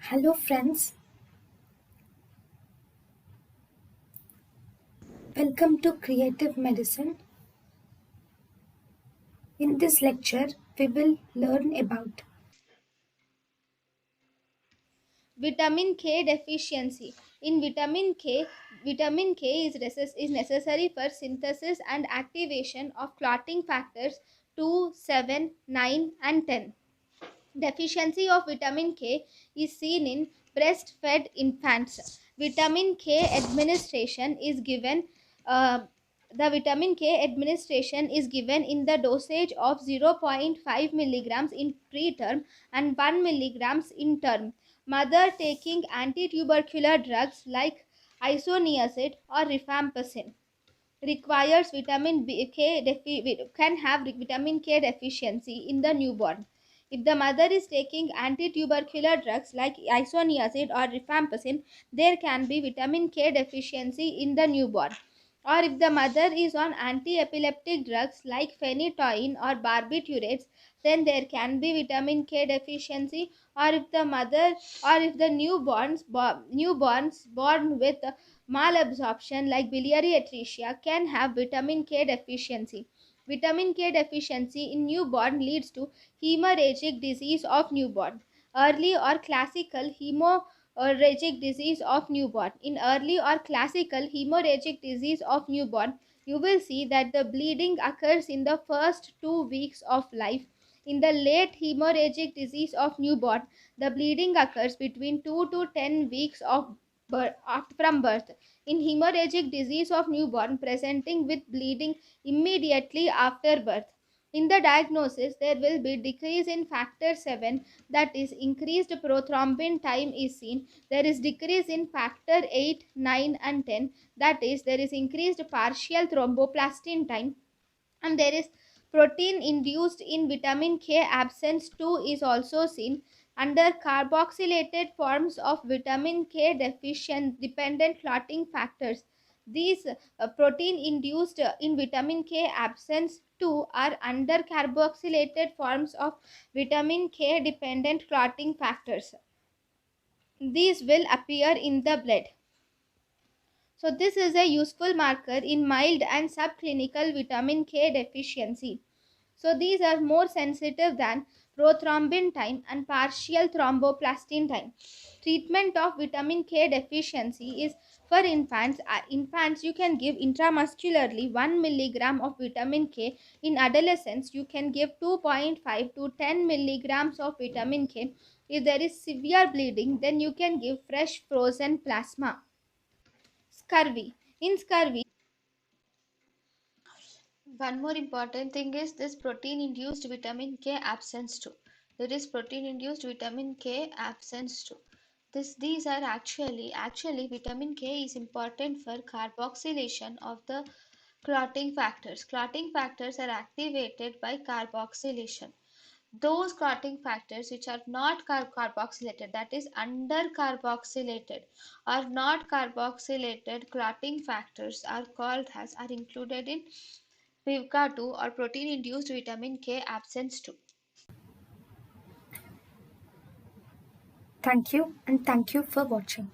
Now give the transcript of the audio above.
Hello, friends. Welcome to Creative Medicine. In this lecture, we will learn about Vitamin K deficiency. In vitamin K is necessary for synthesis and activation of clotting factors 2, 7, 9, and 10. Deficiency of vitamin K is seen in breastfed infants. Vitamin K administration is given. Uh, the vitamin K administration is given in the dosage of 0.5 milligrams in preterm and 1 milligrams in term. Mother taking anti-tubercular drugs like isoniazid or rifampicin requires can have vitamin K deficiency in the newborn. If the mother is taking anti-tubercular drugs like isoniazid or rifampicin, there can be vitamin K deficiency in the newborn. Or if the mother is on anti-epileptic drugs like phenytoin or barbiturates, then there can be vitamin K deficiency. Or if the mother or if the newborns born with malabsorption like biliary atresia can have vitamin K deficiency. Vitamin K deficiency in newborn leads to hemorrhagic disease of newborn. Early or classical hemorrhagic disease of newborn. In early or classical hemorrhagic disease of newborn, you will see that the bleeding occurs in the first 2 weeks of life. In the late hemorrhagic disease of newborn, the bleeding occurs between 2 to 10 weeks of from birth. In hemorrhagic disease of newborn presenting with bleeding immediately after birth. In the diagnosis, there will be decrease in factor 7, that is increased prothrombin time is seen. There is decrease in factor 8, 9 and 10, that is there is increased partial thromboplastin time, and there is protein induced in vitamin K absence 2 is also seen. Under carboxylated forms of vitamin K deficient dependent clotting factors, these protein induced in vitamin K absence 2 are under carboxylated forms of vitamin K dependent clotting factors. These will appear in the blood. So this is a useful marker in mild and subclinical vitamin K deficiency. So these are more sensitive than prothrombin time and partial thromboplastin time. Treatment of vitamin K deficiency is for infants. Infants you can give intramuscularly 1 milligram of vitamin K. In adolescents you can give 2.5 to 10 milligrams of vitamin K. If there is severe bleeding, then you can give fresh frozen plasma. Scurvy. In scurvy, one more important thing is this protein induced vitamin K absence too. There is protein induced vitamin K absence too. These are actually vitamin K is important for carboxylation of the clotting factors. Clotting factors are activated by carboxylation. Those clotting factors which are not carboxylated, that is under carboxylated or not carboxylated clotting factors are called as are included in PIVK2 or protein induced vitamin K absence 2. thank you and thank you for watching.